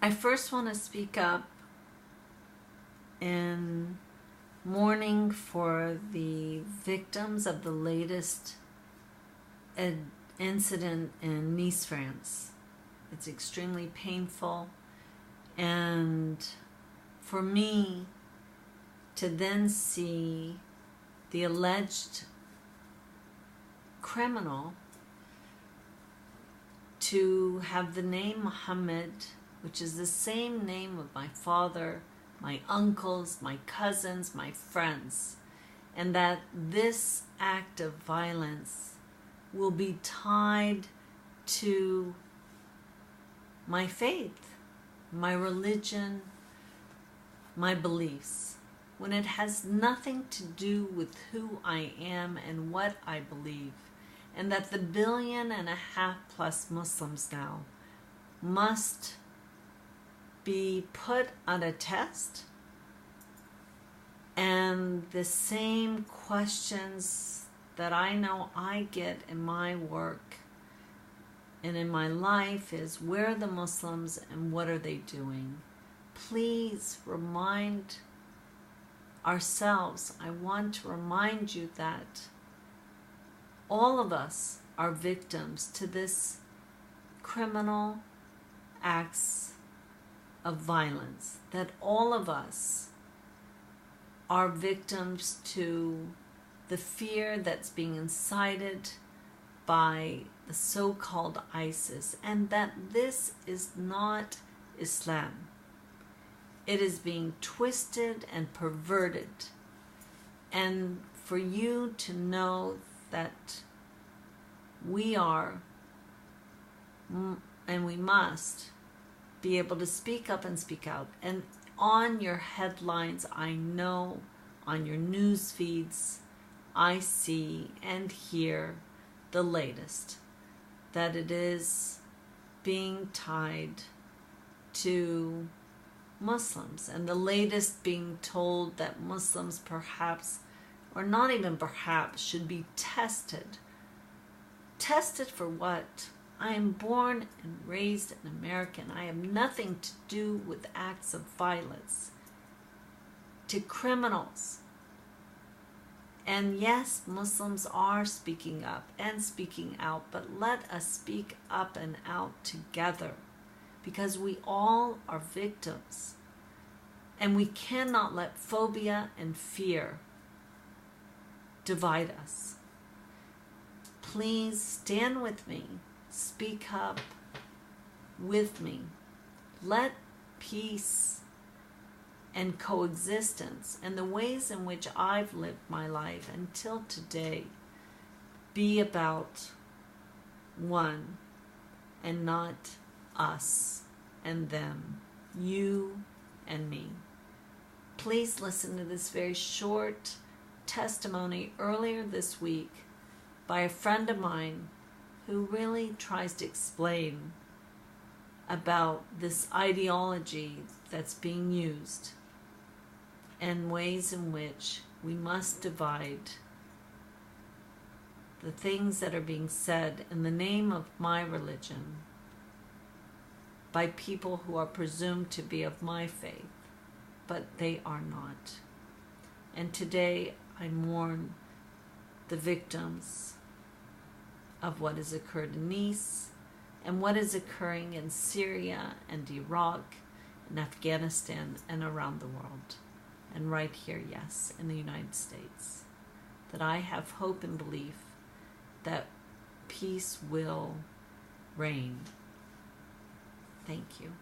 I first want to speak up in mourning for the victims of the latest incident in Nice, France. It's extremely painful, and for me to then see the alleged criminal to have the name Muhammad, which is the same name of my father, my uncles, my cousins, my friends, and that this act of violence will be tied to my faith, my religion, my beliefs, when it has nothing to do with who I am and what I believe, and that the 1.5 billion plus Muslims now must be put on a test, and the same questions that I know I get in my work and in my life is, where are the Muslims and what are they doing? Please remind ourselves. I want to remind you that all of us are victims to this criminal acts of violence, that all of us are victims to the fear that's being incited by the so-called ISIS, and that this is not Islam. It is being twisted and perverted. And for you to know that we are, and we must, be able to speak up and speak out. And on your headlines, I know, on your news feeds, I see and hear the latest, that it is being tied to Muslims, and the latest being told that Muslims perhaps, or not even perhaps, should be tested. Tested for what? I am born and raised an American. I have nothing to do with acts of violence, to criminals. And yes, Muslims are speaking up and speaking out, but let us speak up and out together, because we all are victims. And we cannot let phobia and fear divide us. Please stand with me. Speak up with me. Let peace and coexistence and the ways in which I've lived my life until today be about one and not us and them, you and me. Please listen to this very short testimony earlier this week by a friend of mine who really tries to explain about this ideology that's being used and ways in which we must divide the things that are being said in the name of my religion by people who are presumed to be of my faith, but they are not. And today I mourn the victims of what has occurred in Nice and what is occurring in Syria and Iraq and Afghanistan and around the world. And right here, yes, in the United States. That I have hope and belief that peace will reign. Thank you.